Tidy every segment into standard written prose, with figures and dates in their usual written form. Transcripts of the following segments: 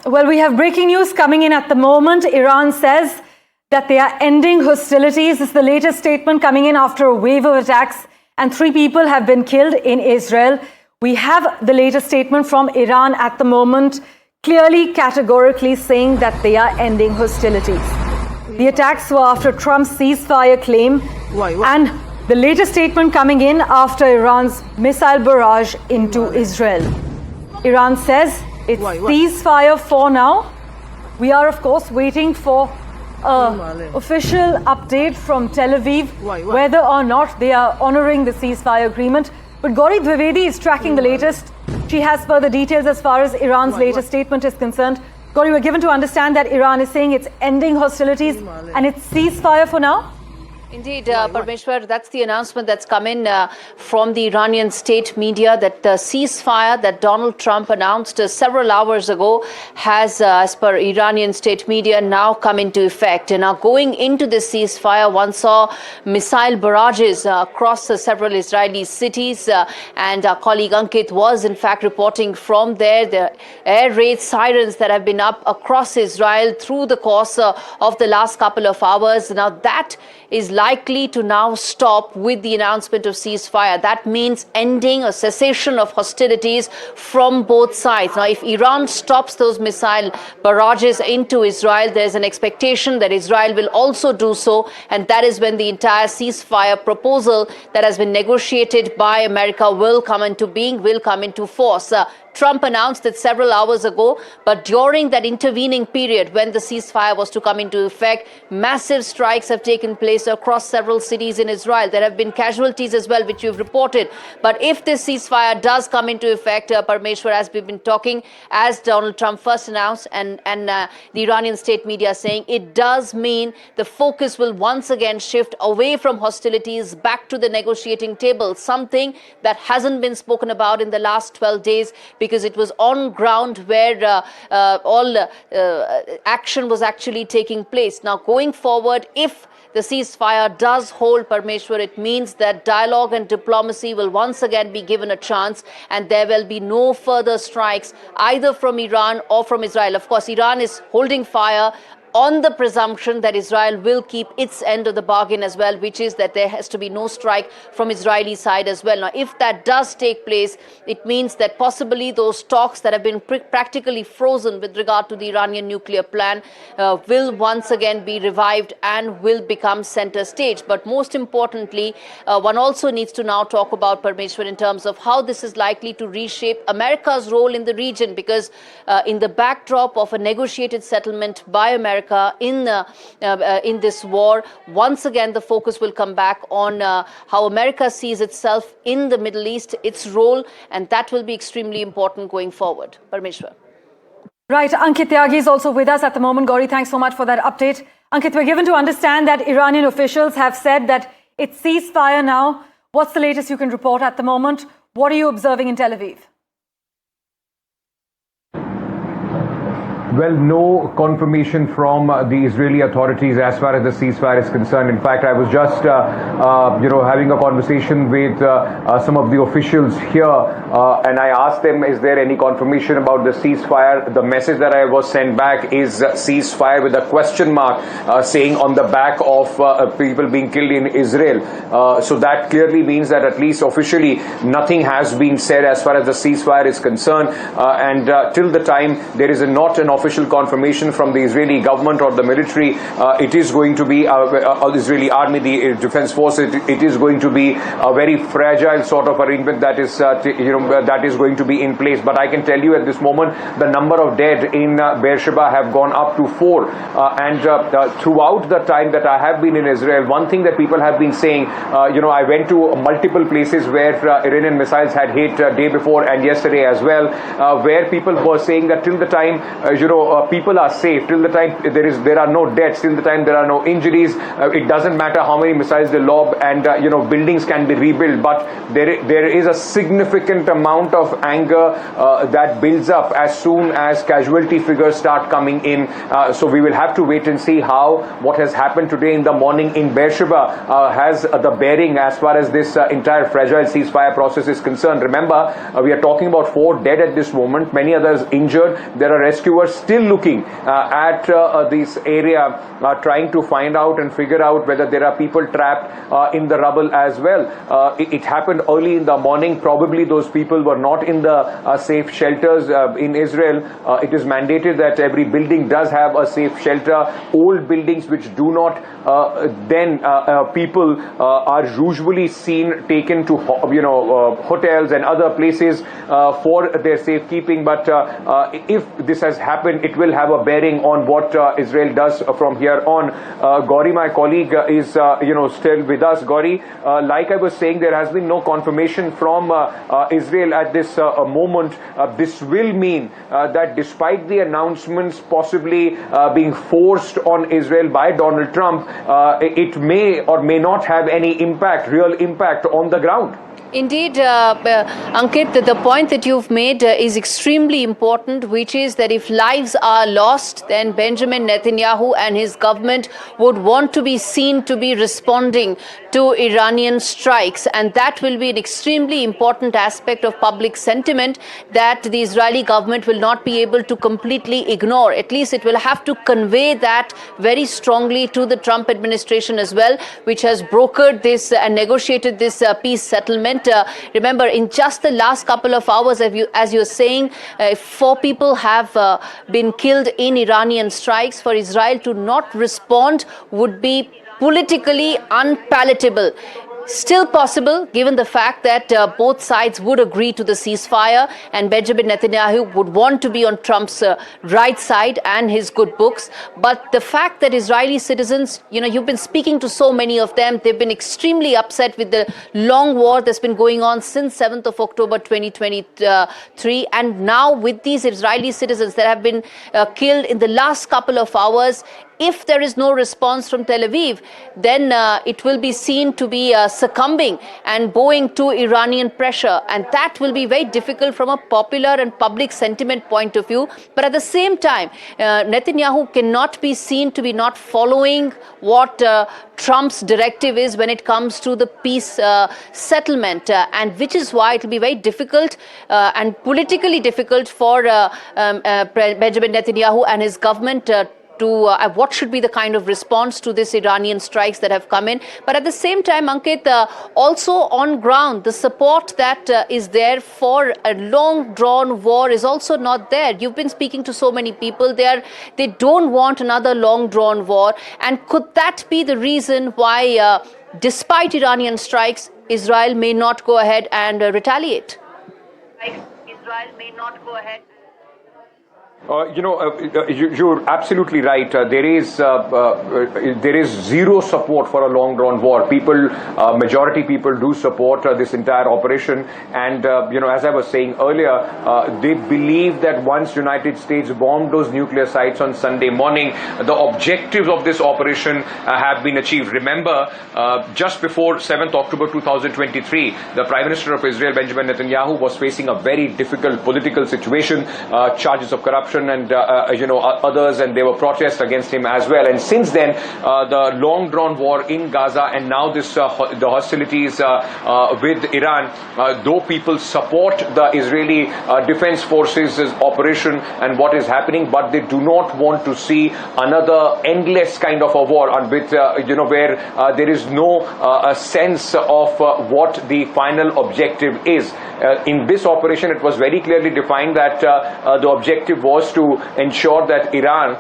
Well, we have breaking news coming in at the moment. Iran says that they are ending hostilities. This is the latest statement coming in after a wave of attacks, and 3 people have been killed in Israel. We have the latest statement from Iran at the moment, clearly, categorically saying that they are ending hostilities. The attacks were after Trump's ceasefire claim, and the latest statement coming in after Iran's missile barrage into Israel. Iran says it's ceasefire for now. We are, of course, waiting for an official update from Tel Aviv, whether or not they are honoring the ceasefire agreement. But Gauri Dwivedi is tracking the latest. She has further details as far as Iran's latest statement is concerned. Gauri, we're given to understand that Iran is saying it's ending hostilities and it's ceasefire for now. Indeed, Parmeshwar, that's the announcement that's come in from the Iranian state media, that the ceasefire that Donald Trump announced several hours ago has, as per Iranian state media, now come into effect. And now going into this ceasefire, one saw missile barrages across several Israeli cities. And our colleague Ankit was, in fact, reporting from there. The air raid sirens that have been up across Israel through the course of the last couple of hours. Now, that is likely to now stop with the announcement of ceasefire. That means ending or cessation of hostilities from both sides. Now, if Iran stops those missile barrages into Israel, there's an expectation that Israel will also do so. And that is when the entire ceasefire proposal that has been negotiated by America will come into being, will come into force. Trump announced it several hours ago, but during that intervening period when the ceasefire was to come into effect, massive strikes have taken place across several cities in Israel. There have been casualties as well, which you've reported. But if this ceasefire does come into effect, Parmeshwar, as we've been talking, as Donald Trump first announced, and the Iranian state media saying, it does mean the focus will once again shift away from hostilities back to the negotiating table, something that hasn't been spoken about in the last 12 days, because it was on ground where all action was actually taking place. Now, going forward, if the ceasefire does hold, Parmeshwar, it means that dialogue and diplomacy will once again be given a chance, and there will be no further strikes either from Iran or from Israel. Of course, Iran is holding fire on the presumption that Israel will keep its end of the bargain as well, which is that there has to be no strike from Israeli side as well. Now, if that does take place, it means that possibly those talks that have been practically frozen with regard to the Iranian nuclear plan will once again be revived and will become center stage. But most importantly, one also needs to now talk about, Parmeshwar, in terms of how this is likely to reshape America's role in the region, because in the backdrop of a negotiated settlement by America in this war, once again the focus will come back on how America sees itself in the Middle East, its role, and that will be extremely important going forward. Parmeshwar. Right, Ankit Tyagi is also with us at the moment. Gauri, thanks so much for that update. Ankit, we're given to understand that Iranian officials have said that it's ceasefire now. What's the latest you can report at the moment? What are you observing in Tel Aviv? Well, no confirmation from the Israeli authorities as far as the ceasefire is concerned. In fact, I was just, having a conversation with some of the officials here, and I asked them, is there any confirmation about the ceasefire? The message that I was sent back is ceasefire with a question mark, saying on the back of people being killed in Israel. So that clearly means that at least officially nothing has been said as far as the ceasefire is concerned. And till the time there is not an official confirmation from the Israeli government or the military, it is going to be the Israeli army, the defense force. It is going to be a very fragile sort of arrangement that is, that is going to be in place. But I can tell you at this moment, the number of dead in Beersheba have gone up to 4. And throughout the time that I have been in Israel, one thing that people have been saying, I went to multiple places where Iranian missiles had hit day before and yesterday as well, where people were saying that till the time, people are safe, till the time there are no deaths, till the time there are no injuries, it doesn't matter how many missiles they lob, and buildings can be rebuilt. But there is a significant amount of anger that builds up as soon as casualty figures start coming in. So we will have to wait and see how what has happened today in the morning in Beersheba has the bearing as far as this entire fragile ceasefire process is concerned. Remember, we are talking about 4 dead at this moment, many others injured. There are rescuers still looking at this area, trying to find out and figure out whether there are people trapped in the rubble as well. It happened early in the morning. Probably those people were not in the safe shelters in Israel. It is mandated that every building does have a safe shelter. Old buildings which do not, then people are usually seen taken to hotels and other places for their safekeeping. But if this has happened, it will have a bearing on what Israel does from here on. Gauri, my colleague, is still with us. Gauri, like I was saying, there has been no confirmation from Israel at this moment. This will mean that despite the announcements possibly being forced on Israel by Donald Trump, it may or may not have any impact, real impact on the ground. Indeed, Ankit, the point that you've made is extremely important, which is that if lives are lost, then Benjamin Netanyahu and his government would want to be seen to be responding to Iranian strikes. And that will be an extremely important aspect of public sentiment that the Israeli government will not be able to completely ignore. At least it will have to convey that very strongly to the Trump administration as well, which has brokered this and negotiated this peace settlement. Remember, in just the last couple of hours, as you're saying, 4 people have been killed in Iranian strikes. For Israel to not respond would be politically unpalatable. Still possible, given the fact that both sides would agree to the ceasefire, and Benjamin Netanyahu would want to be on Trump's right side and his good books. But the fact that Israeli citizens, you've been speaking to so many of them, they've been extremely upset with the long war that's been going on since 7th of October 2023. And now with these Israeli citizens that have been killed in the last couple of hours, if there is no response from Tel Aviv, then it will be seen to be succumbing and bowing to Iranian pressure. And that will be very difficult from a popular and public sentiment point of view. But at the same time, Netanyahu cannot be seen to be not following what Trump's directive is when it comes to the peace settlement. And which is why it will be very difficult and politically difficult for Benjamin Netanyahu and his government to what should be the kind of response to this Iranian strikes that have come in. But at the same time, Ankit, also on ground, the support that is there for a long-drawn war is also not there. You've been speaking to so many people there. They don't want another long-drawn war. And could that be the reason why, despite Iranian strikes, Israel may not go ahead and retaliate? Israel may not go ahead. You're absolutely right. There is zero support for a long-drawn war. Majority people do support this entire operation. And, as I was saying earlier, they believe that once United States bombed those nuclear sites on Sunday morning, the objectives of this operation have been achieved. Remember, just before 7th October 2023, the Prime Minister of Israel, Benjamin Netanyahu, was facing a very difficult political situation, charges of corruption and others, and there were protests against him as well. And since then, the long-drawn war in Gaza, and now the hostilities with Iran, though people support the Israeli Defense Forces' operation and what is happening, but they do not want to see another endless kind of a war, and with where there is no sense of what the final objective is. In this operation, it was very clearly defined that the objective was to ensure that Iran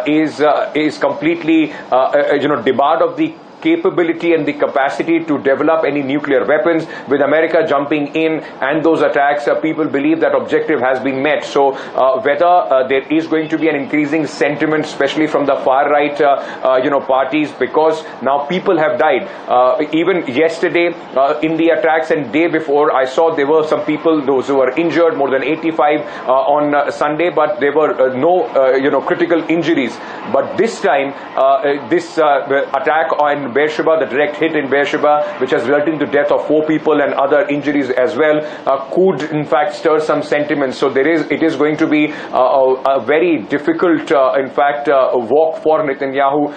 is completely debarred of the capability and the capacity to develop any nuclear weapons. With America jumping in and those attacks, people believe that objective has been met. So whether there is going to be an increasing sentiment, especially from the far right parties, because now people have died. Even yesterday in the attacks and day before, I saw there were some people, those who were injured, more than 85 on Sunday, but there were no critical injuries. But this time, this attack on in Beersheba, the direct hit in Beersheba, which has resulted in the death of 4 people and other injuries as well, could in fact stir some sentiments. So it is going to be a very difficult, walk for Netanyahu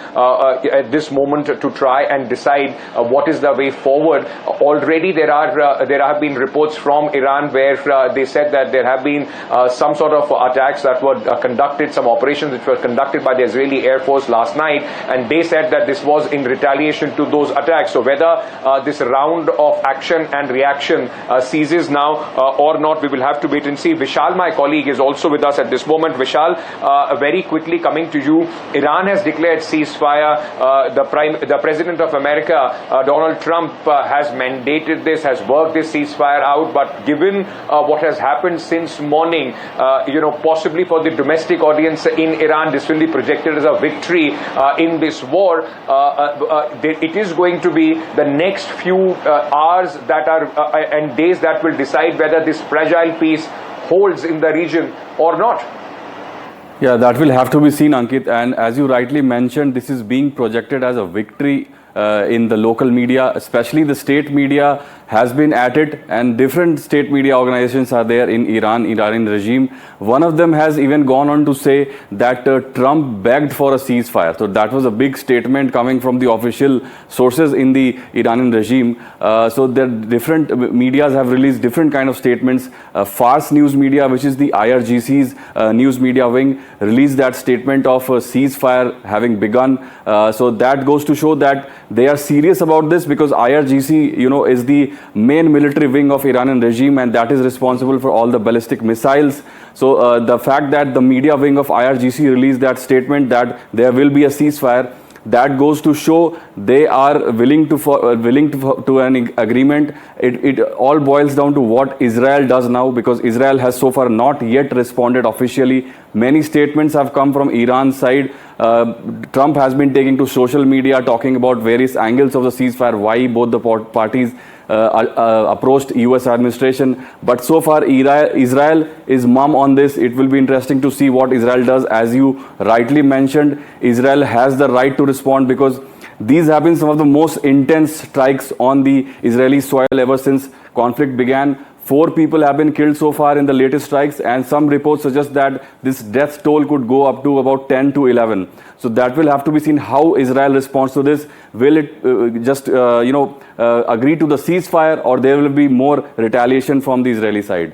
at this moment to try and decide what is the way forward. Already there have been reports from Iran where they said that there have been some sort of attacks that were conducted, some operations which were conducted by the Israeli Air Force last night, and they said that this was in retaliation to those attacks. So whether this round of action and reaction ceases now or not, we will have to wait and see. Vishal, my colleague, is also with us at this moment. Vishal, very quickly coming to you, Iran has declared ceasefire. The President of America, Donald Trump, has mandated this, has worked this ceasefire out, but given what has happened since morning, possibly for the domestic audience in Iran, this will be projected as a victory in this war. It is going to be the next few hours that are and days that will decide whether this fragile peace holds in the region or not. Yeah, that will have to be seen, Ankit. And as you rightly mentioned, this is being projected as a victory in the local media, especially the state media has been at it, and different state media organizations are there in Iranian regime. One of them has even gone on to say that Trump begged for a ceasefire. So that was a big statement coming from the official sources in the Iranian regime. So the different medias have released different kind of statements. Fars News Media, which is the IRGC's news media wing, released that statement of a ceasefire having begun. So that goes to show that they are serious about this, because IRGC, is the main military wing of Iranian regime, and that is responsible for all the ballistic missiles. So the fact that the media wing of IRGC released that statement that there will be a ceasefire, that goes to show they are willing to an agreement. It all boils down to what Israel does now, because Israel has so far not yet responded officially. Many statements have come from Iran's side. Trump has been taking to social media talking about various angles of the ceasefire, why both the parties approached US administration, but so far Israel is mum on this. It will be interesting to see what Israel does. As you rightly mentioned, Israel has the right to respond, because these have been some of the most intense strikes on the Israeli soil ever since conflict began. 4 people have been killed so far in the latest strikes, and some reports suggest that this death toll could go up to about 10 to 11. So that will have to be seen how Israel responds to this. Will it agree to the ceasefire, or there will be more retaliation from the Israeli side?